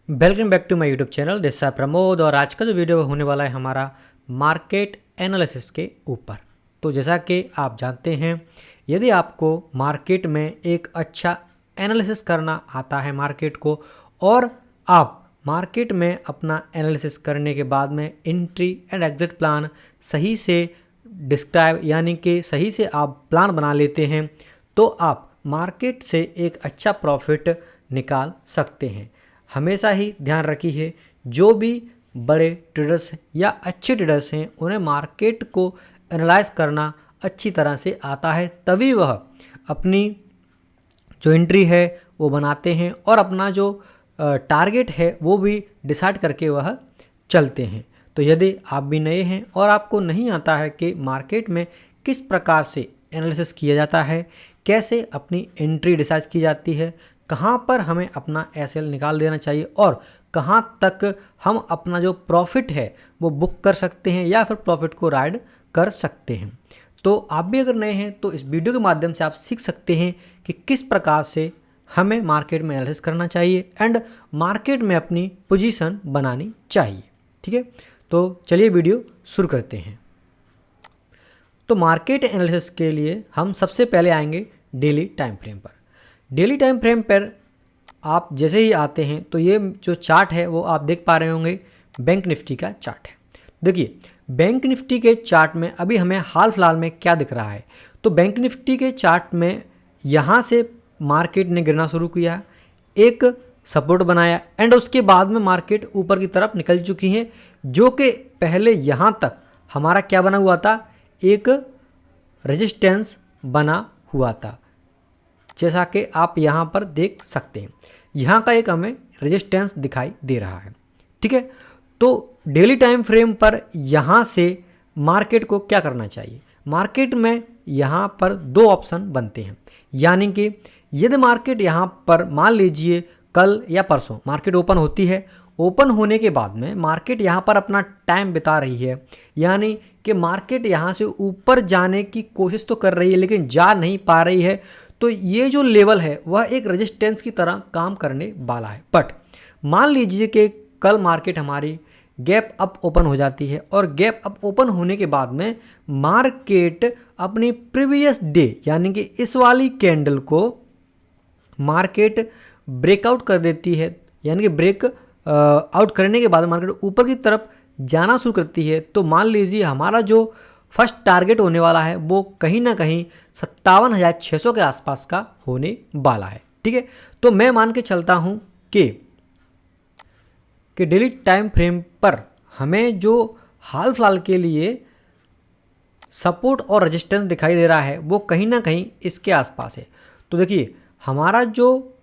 Welcome back to my YouTube channel. This है प्रमोद और आज का जो वीडियो होने वाला है हमारा मार्केट एनालिसिस के ऊपर। तो जैसा कि आप जानते हैं, यदि आपको मार्केट में एक अच्छा एनालिसिस करना आता है मार्केट को, और आप मार्केट में अपना एनालिसिस करने के बाद में एंट्री एंड एग्जिट प्लान सही से डिस्क्राइब यानी कि सही से आप प्लान बना लेते हैं, तो आप मार्केट से एक अच्छा प्रॉफिट निकाल सकते हैं। हमेशा ही ध्यान रखिए, जो भी बड़े ट्रेडर्स या अच्छे ट्रेडर्स हैं उन्हें मार्केट को एनालाइज करना अच्छी तरह से आता है, तभी वह अपनी जो एंट्री है वो बनाते हैं और अपना जो टारगेट है वो भी डिसाइड करके वह चलते हैं। तो यदि आप भी नए हैं और आपको नहीं आता है कि मार्केट में किस प्रकार से एनालिसिस किया जाता है, कैसे अपनी एंट्री डिसाइड की जाती है, कहाँ पर हमें अपना एसएल निकाल देना चाहिए और कहाँ तक हम अपना जो प्रॉफिट है वो बुक कर सकते हैं या फिर प्रॉफिट को राइड कर सकते हैं, तो आप भी अगर नए हैं तो इस वीडियो के माध्यम से आप सीख सकते हैं कि किस प्रकार से हमें मार्केट में एनालिसिस करना चाहिए एंड मार्केट में अपनी पोजीशन बनानी चाहिए। ठीक है, तो चलिए वीडियो शुरू करते हैं। तो मार्केट एनालिसिस के लिए हम सबसे पहले आएंगे डेली टाइम फ्रेम पर। डेली टाइम फ्रेम पर आप जैसे ही आते हैं तो ये जो चार्ट है वो आप देख पा रहे होंगे, बैंक निफ्टी का चार्ट है। देखिए, बैंक निफ्टी के चार्ट में अभी हमें हाल फिलहाल में क्या दिख रहा है, तो बैंक निफ्टी के चार्ट में यहाँ से मार्केट ने गिरना शुरू किया, एक सपोर्ट बनाया एंड उसके बाद में मार्केट ऊपर की तरफ निकल चुकी है, जो कि पहले यहाँ तक हमारा क्या बना हुआ था, एक रेजिस्टेंस बना हुआ था, जैसा कि आप यहाँ पर देख सकते हैं। यहाँ का एक हमें रेजिस्टेंस दिखाई दे रहा है। ठीक है, तो डेली टाइम फ्रेम पर यहाँ से मार्केट को क्या करना चाहिए, मार्केट में यहाँ पर दो ऑप्शन बनते हैं। यानी कि यदि मार्केट यहाँ पर मान लीजिए कल या परसों मार्केट ओपन होती है, ओपन होने के बाद में मार्केट यहाँ पर अपना टाइम बिता रही है, यानी कि मार्केट यहाँ से ऊपर जाने की कोशिश तो कर रही है लेकिन जा नहीं पा रही है, तो ये जो लेवल है वह एक रेजिस्टेंस की तरह काम करने वाला है। बट मान लीजिए कि कल मार्केट हमारी गैप अप ओपन हो जाती है और गैप अप ओपन होने के बाद में मार्केट अपनी प्रीवियस डे यानी कि इस वाली कैंडल को मार्केट ब्रेकआउट कर देती है, यानी कि ब्रेक आउट करने के बाद मार्केट ऊपर की तरफ जाना शुरू करती है, तो मान लीजिए हमारा जो फर्स्ट टारगेट होने वाला है वो कहीं ना कहीं 57,600 के आसपास का होने वाला है। ठीक है, तो मैं मान के चलता हूँ कि डेली टाइम फ्रेम पर हमें जो हाल फिलहाल के लिए सपोर्ट और रेजिस्टेंस दिखाई दे रहा है वो कहीं ना कहीं इसके आसपास है। तो देखिए, हमारा जो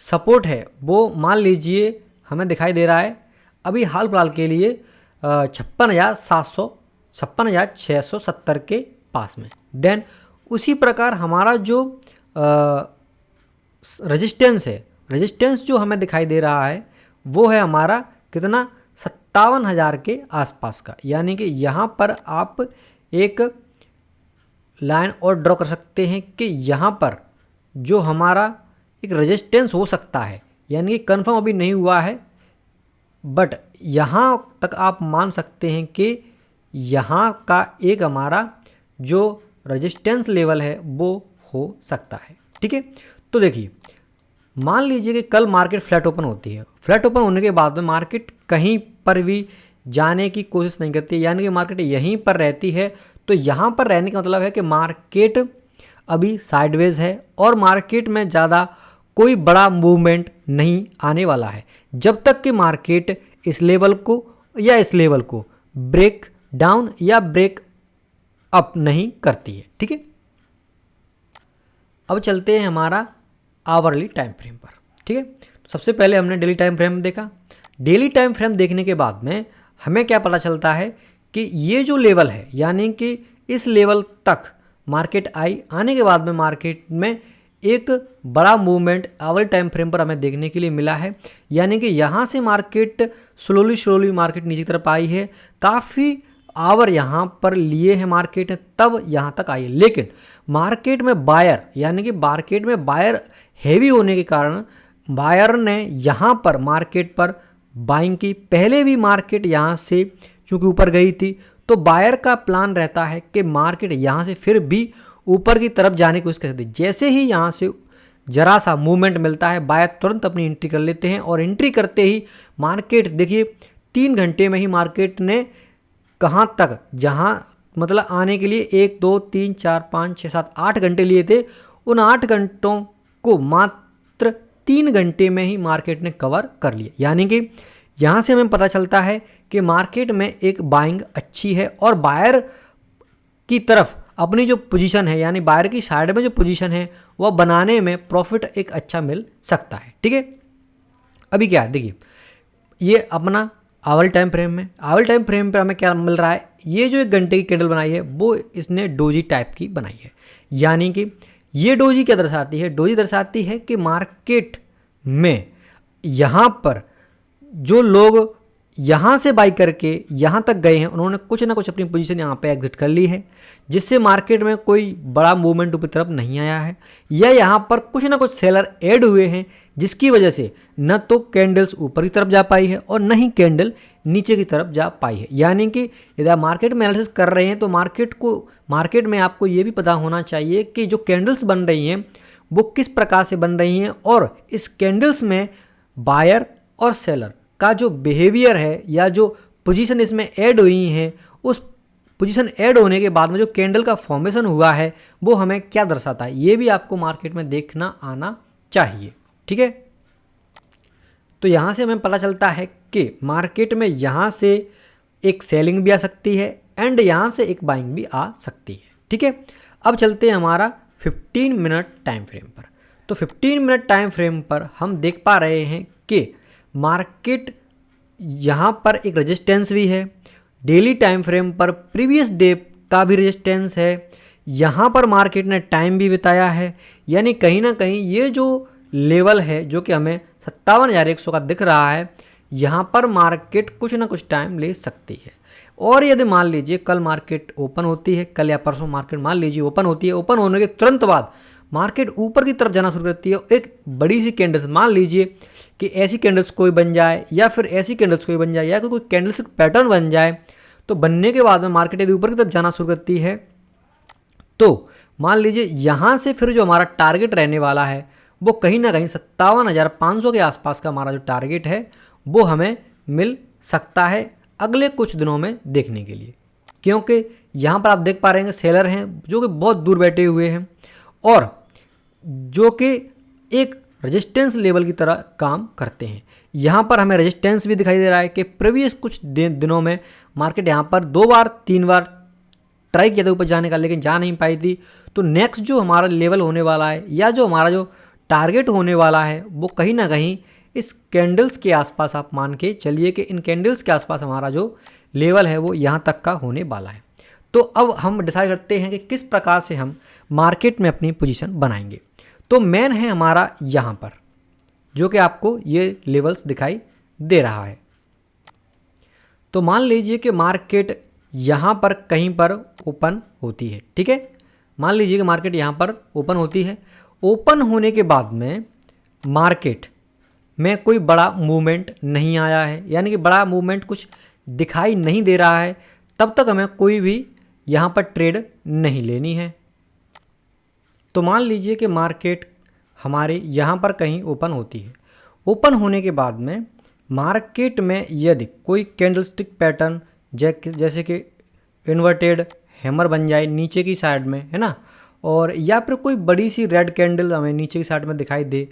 सपोर्ट है वो मान लीजिए हमें दिखाई दे रहा है अभी हाल फिलहाल के लिए 56,670 के पास में। देन उसी प्रकार हमारा जो रेजिस्टेंस है, रेजिस्टेंस जो हमें दिखाई दे रहा है वो है हमारा कितना, 57,000 के आसपास का। यानी कि यहाँ पर आप एक लाइन और ड्रॉ कर सकते हैं कि यहाँ पर जो हमारा एक रेजिस्टेंस हो सकता है, यानी कि कंफर्म अभी नहीं हुआ है, बट यहाँ तक आप मान सकते हैं कि यहाँ का एक हमारा जो रेजिस्टेंस लेवल है वो हो सकता है। ठीक है, तो देखिए, मान लीजिए कि कल मार्केट फ्लैट ओपन होती है, फ्लैट ओपन होने के बाद में मार्केट कहीं पर भी जाने की कोशिश नहीं करती, यानी कि मार्केट यहीं पर रहती है, तो यहाँ पर रहने का मतलब है कि मार्केट अभी साइडवेज है और मार्केट में ज़्यादा कोई बड़ा मूवमेंट नहीं आने वाला है, जब तक कि मार्केट इस लेवल को या इस लेवल को ब्रेक डाउन या ब्रेक अप नहीं करती है। ठीक है, अब चलते हैं हमारा आवरली टाइम फ्रेम पर। ठीक है, तो सबसे पहले हमने डेली टाइम फ्रेम देखा। डेली टाइम फ्रेम देखने के बाद में हमें क्या पता चलता है कि ये जो लेवल है, यानी कि इस लेवल तक मार्केट आई, आने के बाद में मार्केट में एक बड़ा मूवमेंट आवरली टाइम फ्रेम पर हमें देखने के लिए मिला है। यानी कि यहाँ से मार्केट स्लोली मार्केट नीचे की तरफ आई है, काफ़ी आवर यहाँ पर लिए हैं मार्केट ने, तब यहाँ तक आई है, लेकिन मार्केट में बायर यानी कि मार्केट में बायर हैवी होने के कारण बायर ने यहाँ पर मार्केट पर बाइंग की, पहले भी मार्केट यहाँ से चूँकि ऊपर गई थी, तो बायर का प्लान रहता है कि मार्केट यहाँ से फिर भी ऊपर की तरफ जाने की कोशिश करती है। जैसे ही यहाँ से जरा सा मूवमेंट मिलता है, बायर तुरंत अपनी एंट्री कर लेते हैं और एंट्री करते ही मार्केट देखिए 3 घंटे में ही मार्केट ने कहाँ तक, जहाँ मतलब आने के लिए 1 2 3 4 5 6 7 8 घंटे लिए थे, उन 8 घंटों को मात्र 3 घंटे में ही मार्केट ने कवर कर लिया। यानी कि यहाँ से हमें पता चलता है कि मार्केट में एक बाइंग अच्छी है और बायर की तरफ अपनी जो पोजीशन है, यानी बायर की साइड में जो पोजीशन है वह बनाने में प्रॉफिट एक अच्छा मिल सकता है। ठीक है, अभी क्या देखिए, ये अपना आवर टाइम फ्रेम में, आवर टाइम फ्रेम पर हमें क्या मिल रहा है, ये जो 1 घंटे की कैंडल बनाई है वो इसने डोजी टाइप की बनाई है। यानी कि ये डोजी क्या दर्शाती है, डोजी दर्शाती है कि मार्केट में यहाँ पर जो लोग यहाँ से बाई करके यहाँ तक गए हैं, उन्होंने कुछ ना कुछ अपनी पोजीशन यहाँ पे एग्जिट कर ली है, जिससे मार्केट में कोई बड़ा मूवमेंट ऊपर तरफ नहीं आया है, या यहाँ पर कुछ ना कुछ सेलर ऐड हुए हैं, जिसकी वजह से न तो कैंडल्स ऊपर की तरफ जा पाई है और न ही कैंडल नीचे की तरफ जा पाई है। यानी कि यदि आप मार्केट में एनालिसिस कर रहे हैं तो मार्केट में आपको ये भी पता होना चाहिए कि जो कैंडल्स बन रही हैं वो किस प्रकार से बन रही हैं, और इस कैंडल्स में बायर और सेलर का जो बिहेवियर है या जो पोजीशन इसमें ऐड हुई हैं, उस पोजीशन ऐड होने के बाद में जो कैंडल का फॉर्मेशन हुआ है वो हमें क्या दर्शाता है, ये भी आपको मार्केट में देखना आना चाहिए। ठीक है, तो यहाँ से हमें पता चलता है कि मार्केट में यहाँ से एक सेलिंग भी आ सकती है एंड यहाँ से एक बाइंग भी आ सकती है। ठीक है, अब चलते हैं हमारा 15 मिनट टाइम फ्रेम पर। तो 15 मिनट टाइम फ्रेम पर हम देख पा रहे हैं कि मार्केट यहाँ पर एक रेजिस्टेंस भी है, डेली टाइम फ्रेम पर प्रीवियस डे का भी रेजिस्टेंस है, यहाँ पर मार्केट ने टाइम भी बिताया है। यानी कहीं ना कहीं ये जो लेवल है जो कि हमें 57,100 का दिख रहा है, यहाँ पर मार्केट कुछ ना कुछ टाइम ले सकती है। और यदि मान लीजिए कल मार्केट ओपन होती है, कल या परसों मार्केट मान लीजिए ओपन होती है, ओपन होने के तुरंत बाद मार्केट ऊपर की तरफ जाना शुरू करती है, एक बड़ी सी कैंडल्स, मान लीजिए कि ऐसी कैंडल्स कोई बन जाए या फिर ऐसी कैंडल्स कोई बन जाए या कोई कैंडल्स पैटर्न बन जाए, तो बनने के बाद में मार्केट यदि ऊपर की तरफ जाना शुरू करती है तो मान लीजिए यहाँ से फिर जो हमारा टारगेट रहने वाला है वो कहीं ना कहीं 57,500 के आसपास का हमारा जो टारगेट है वो हमें मिल सकता है अगले कुछ दिनों में देखने के लिए। क्योंकि यहाँ पर आप देख पा रहे हैं सेलर हैं जो कि बहुत दूर बैठे हुए हैं और जो कि एक रेजिस्टेंस लेवल की तरह काम करते हैं। यहाँ पर हमें रेजिस्टेंस भी दिखाई दे रहा है कि प्रीवियस कुछ दिनों में मार्केट यहाँ पर 2 बार 3 बार ट्राई किया था ऊपर जाने का, लेकिन जा नहीं पाई थी। तो नेक्स्ट जो हमारा लेवल होने वाला है या जो हमारा जो टारगेट होने वाला है वो कहीं ना कहीं इस कैंडल्स के आसपास, आप मान के चलिए कि इन कैंडल्स के आसपास हमारा जो लेवल है वो यहाँ तक का होने वाला है। तो अब हम डिसाइड करते हैं कि किस प्रकार से हम मार्केट में अपनी पोजीशन बनाएंगे। तो मेन है हमारा यहाँ पर जो कि आपको ये लेवल्स दिखाई दे रहा है। तो मान लीजिए कि मार्केट यहाँ पर कहीं पर ओपन होती है। ठीक है, मान लीजिए कि मार्केट यहाँ पर ओपन होती है। ओपन होने के बाद में मार्केट में कोई बड़ा मूवमेंट नहीं आया है, यानी कि बड़ा मूवमेंट कुछ दिखाई नहीं दे रहा है, तब तक हमें कोई भी यहाँ पर ट्रेड नहीं लेनी है। तो मान लीजिए कि मार्केट हमारे यहाँ पर कहीं ओपन होती है। ओपन होने के बाद में मार्केट में यदि कोई कैंडलस्टिक पैटर्न जैसे कि इन्वर्टेड हैमर बन जाए नीचे की साइड में, है ना, और या फिर कोई बड़ी सी रेड कैंडल हमें नीचे की साइड में दिखाई दे,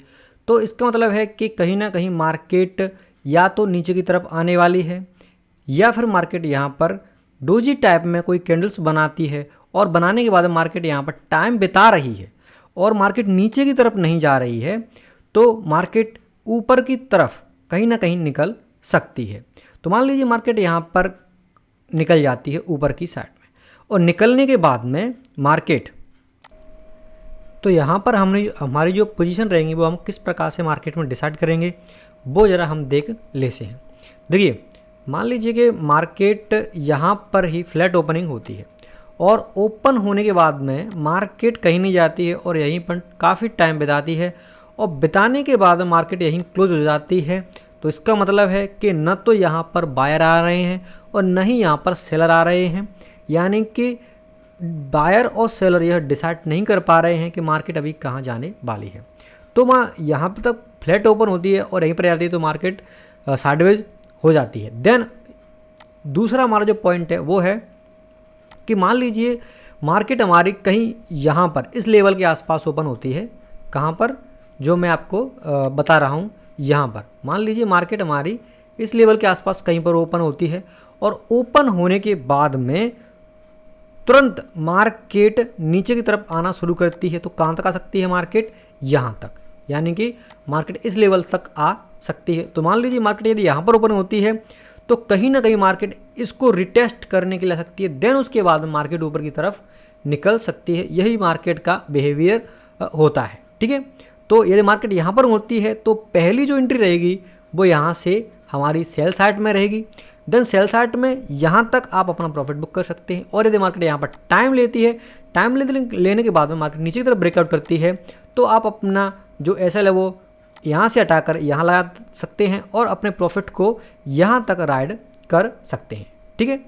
तो इसका मतलब है कि कहीं ना कहीं मार्केट या तो नीचे की तरफ आने वाली है या फिर मार्केट यहाँ पर डोजी टाइप में कोई कैंडल्स बनाती है और बनाने के बाद मार्केट यहाँ पर टाइम बिता रही है और मार्केट नीचे की तरफ नहीं जा रही है, तो मार्केट ऊपर की तरफ कहीं ना कहीं निकल सकती है। तो मान लीजिए मार्केट यहाँ पर निकल जाती है ऊपर की साइड में, और निकलने के बाद में मार्केट, तो यहाँ पर हमारी जो पोजीशन रहेंगी वो हम किस प्रकार से मार्केट में डिसाइड करेंगे वो ज़रा हम देख लेते हैं। देखिए, मान लीजिए कि मार्केट यहाँ पर ही फ्लैट ओपनिंग होती है और ओपन होने के बाद में मार्केट कहीं नहीं जाती है और यहीं पर काफ़ी टाइम बिताती है और बिताने के बाद मार्केट यहीं क्लोज हो जाती है, तो इसका मतलब है कि न तो यहाँ पर बायर आ रहे हैं और न ही यहाँ पर सेलर आ रहे हैं, यानी कि बायर और सेलर यह डिसाइड नहीं कर पा रहे हैं कि मार्केट अभी कहाँ जाने वाली है। तो यहाँ पर तक फ्लैट ओपन होती है और यहीं पर जाती है तो मार्केट साइडवेज हो जाती है। देन दूसरा हमारा जो पॉइंट है वो है कि मान लीजिए मार्केट हमारी कहीं यहाँ पर इस लेवल के आसपास ओपन होती है, कहाँ पर, जो मैं आपको बता रहा हूँ यहाँ पर। मान लीजिए मार्केट हमारी इस लेवल के आसपास कहीं पर ओपन होती है और ओपन होने के बाद में तुरंत मार्केट नीचे की तरफ आना शुरू करती है, तो कहाँ तक आ सकती है मार्केट, यहाँ तक, यानी कि मार्केट इस लेवल तक आ सकती है। तो मान लीजिए मार्केट यदि यहाँ पर ओपन होती है तो कहीं ना कहीं मार्केट इसको रिटेस्ट करने के लिए आ सकती है, देन उसके बाद मार्केट ऊपर की तरफ निकल सकती है। यही मार्केट का बिहेवियर होता है, ठीक है। तो यदि मार्केट यहाँ पर होती है तो पहली जो एंट्री रहेगी वो यहाँ से हमारी सेल साइड में रहेगी। देन सेल साइड में यहाँ तक आप अपना प्रॉफिट बुक कर सकते हैं। और यदि मार्केट यहाँ पर टाइम लेती है, टाइम लेने के बाद में मार्केट नीचे की तरफ ब्रेकआउट करती है, तो आप अपना जो एसएल है वो यहाँ से हटाकर यहाँ लगा सकते हैं और अपने प्रॉफिट को यहाँ तक राइड कर सकते हैं, ठीक है।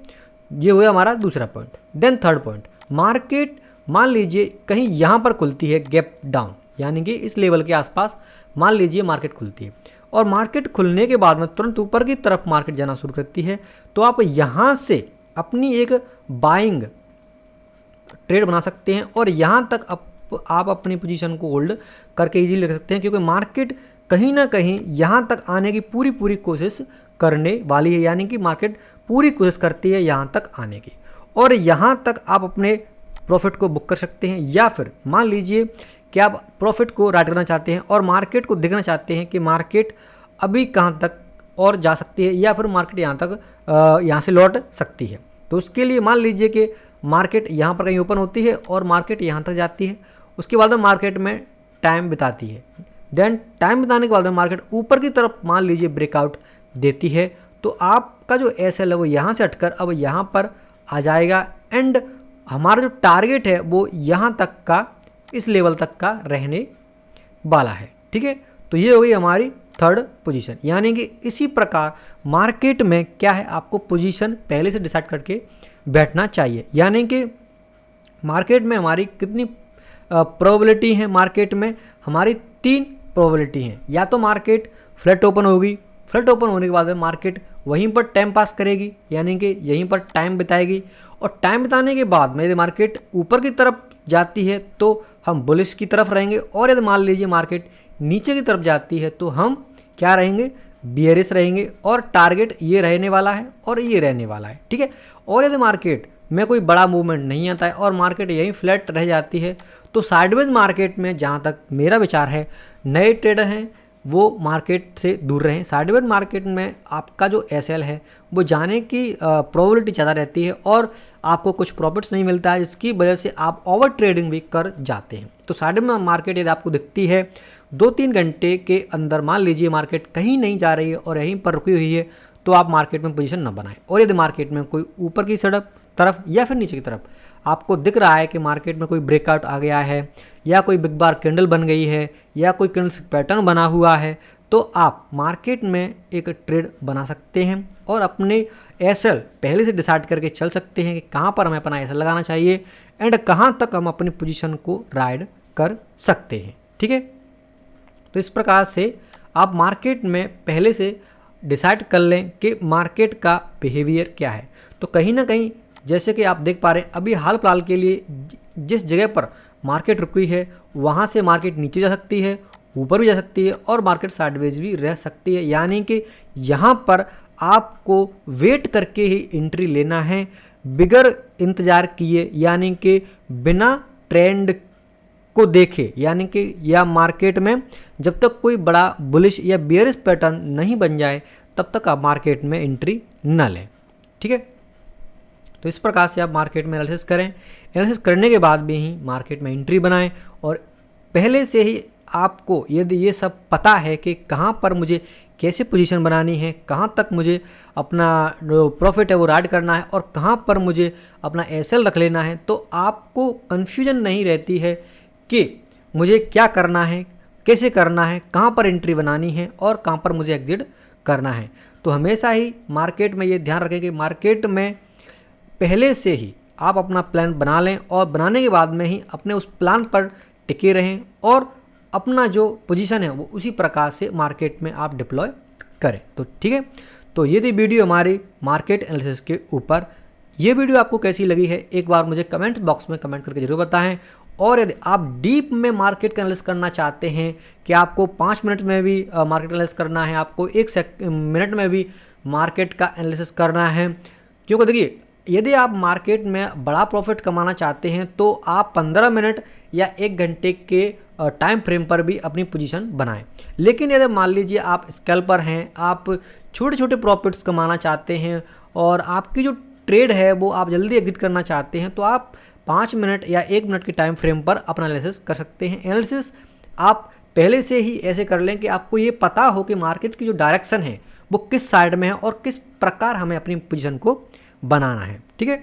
ये हुआ हमारा दूसरा point. Then third point, market मान लीजिए कहीं यहाँ पर खुलती है गैप डाउन, यानी कि इस लेवल के आसपास मान लीजिए मार्केट खुलती है और मार्केट खुलने के बाद में तुरंत ऊपर की तरफ मार्केट जाना शुरू करती है, तो आप यहाँ से अपनी एक बाइंग ट्रेड बना सकते हैं और यहाँ तक आप अपनी पोजीशन को होल्ड करके इजीली रख सकते हैं, क्योंकि मार्केट कहीं ना कहीं यहाँ तक आने की पूरी कोशिश करने वाली है, यानी कि मार्केट पूरी कोशिश करती है यहाँ तक आने की। और यहाँ तक आप अपने प्रॉफिट को बुक कर सकते हैं, या फिर मान लीजिए कि आप प्रॉफिट को राइट करना चाहते हैं और मार्केट को देखना चाहते हैं कि मार्केट अभी कहाँ तक और जा सकती है, या फिर मार्केट यहाँ तक यहाँ से लौट सकती है। तो उसके लिए मान लीजिए कि मार्केट यहाँ पर कहीं ओपन होती है और मार्केट यहाँ तक जाती है, उसके बाद में मार्केट में टाइम बिताती है। देन टाइम बिताने के बाद में मार्केट ऊपर की तरफ मान लीजिए ब्रेकआउट देती है, तो आपका जो एसएल है वो यहाँ से हटकर अब यहाँ पर आ जाएगा एंड हमारा जो टारगेट है वो यहाँ तक का, इस लेवल तक का रहने वाला है, ठीक है। तो ये हो गई हमारी थर्ड पोजीशन, यानी कि इसी प्रकार मार्केट में क्या है, आपको पोजीशन पहले से डिसाइड करके बैठना चाहिए। यानी कि मार्केट में हमारी कितनी प्रोबेबिलिटी है, मार्केट में हमारी 3 प्रोबेबिलिटी हैं। या तो मार्केट फ्लैट ओपन होगी, फ्लैट ओपन होने के बाद में मार्केट वहीं पर टाइम पास करेगी, यानी कि यहीं पर टाइम बिताएगी, और टाइम बिताने के बाद में यदि मार्केट ऊपर की तरफ जाती है तो हम बुलिश की तरफ रहेंगे, और यदि मान लीजिए मार्केट नीचे की तरफ जाती है तो हम क्या रहेंगे, बियरिश रहेंगे, और टारगेट ये रहने वाला है और ये रहने वाला है, ठीक है। और यदि मार्केट में कोई बड़ा मूवमेंट नहीं आता है और मार्केट यहीं फ्लैट रह जाती है तो साइडवेज मार्केट में, जहाँ तक मेरा विचार है, नए ट्रेडर हैं वो मार्केट से दूर रहें। साइडवेज मार्केट में आपका जो एसएल है वो जाने की प्रोबेबिलिटी ज़्यादा रहती है और आपको कुछ प्रॉफिट्स नहीं मिलता है, जिसकी वजह से आप ओवर ट्रेडिंग भी कर जाते हैं। तो साइडवेज मार्केट यदि आपको दिखती है 2-3 घंटे के अंदर, मान लीजिए मार्केट कहीं नहीं जा रही है और यहीं पर रुकी हुई है, तो आप मार्केट में पोजीशन न बनाएं। और यदि मार्केट में कोई ऊपर की तरफ या फिर नीचे की तरफ आपको दिख रहा है कि मार्केट में कोई ब्रेकआउट आ गया है, या कोई बिग बार कैंडल बन गई है, या कोई कैंडल पैटर्न बना हुआ है, तो आप मार्केट में एक ट्रेड बना सकते हैं और अपने एसएल पहले से डिसाइड करके चल सकते हैं कि कहाँ पर हमें अपना एसएल लगाना चाहिए एंड कहाँ तक हम अपनी पोजीशन को राइड कर सकते हैं, ठीक है। तो इस प्रकार से आप मार्केट में पहले से डिसाइड कर लें कि मार्केट का बिहेवियर क्या है। तो कहीं ना कहीं जैसे कि आप देख पा रहे हैं, अभी हाल फिलहाल के लिए जिस जगह पर मार्केट रुकी है वहाँ से मार्केट नीचे जा सकती है, ऊपर भी जा सकती है और मार्केट साइडवेज भी रह सकती है। यानी कि यहाँ पर आपको वेट करके ही एंट्री लेना है, बिगर इंतज़ार किए, यानी कि बिना ट्रेंड को देखे, यानी कि या मार्केट में जब तक कोई बड़ा बुलिश या बियरिश पैटर्न नहीं बन जाए तब तक आप मार्केट में एंट्री न लें, ठीक है। तो इस प्रकार से आप मार्केट में एनालिसिस करें, एनालिसिस करने के बाद भी ही मार्केट में एंट्री बनाएं, और पहले से ही आपको यदि ये सब पता है कि कहाँ पर मुझे कैसे पोजीशन बनानी है, कहाँ तक मुझे अपना जो प्रॉफिट है वो राइड करना है और कहाँ पर मुझे अपना एसएल रख लेना है, तो आपको कन्फ्यूजन नहीं रहती है कि मुझे क्या करना है, कैसे करना है, कहाँ पर एंट्री बनानी है और कहाँ पर मुझे एग्जिट करना है। तो हमेशा ही मार्केट में ये ध्यान रखें कि मार्केट में पहले से ही आप अपना प्लान बना लें और बनाने के बाद में ही अपने उस प्लान पर टिके रहें और अपना जो पोजीशन है वो उसी प्रकार से मार्केट में आप डिप्लॉय करें। तो ठीक है, तो ये थी वीडियो हमारी मार्केट एनालिसिस के ऊपर। ये वीडियो आपको कैसी लगी है एक बार मुझे कमेंट बॉक्स में कमेंट करके जरूर बताएं। और यदि आप डीप में मार्केट का एनालिसिस करना चाहते हैं कि आपको 5 मिनट में भी मार्केट एनालिसिस करना है, आपको 1 मिनट में भी मार्केट का एनालिसिस करना है, क्योंकि देखिए यदि आप मार्केट में बड़ा प्रॉफिट कमाना चाहते हैं तो आप 15 मिनट या 1 घंटे के टाइम फ्रेम पर भी अपनी पोजीशन बनाएं। लेकिन यदि मान लीजिए आप स्कैल्पर हैं, आप छोटे छोटे प्रॉफिट्स कमाना चाहते हैं और आपकी जो ट्रेड है वो आप जल्दी एग्जिट करना चाहते हैं, तो आप 5 मिनट या 1 मिनट के टाइम फ्रेम पर अपना एनालिसिस कर सकते हैं। एनालिसिस आप पहले से ही ऐसे कर लें कि आपको ये पता हो कि मार्केट की जो डायरेक्शन है वो किस साइड में है और किस प्रकार हमें अपनी पोजीशन को बनाना है। ठीक है,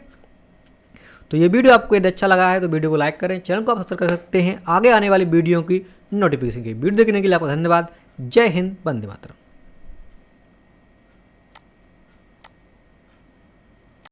तो ये वीडियो आपको यदि अच्छा लगा है तो वीडियो को लाइक करें, चैनल को आप सब्सक्राइब कर सकते हैं आगे आने वाली वीडियो की नोटिफिकेशन की। वीडियो देखने के लिए आपको धन्यवाद। जय हिंद, वंदे मातरम।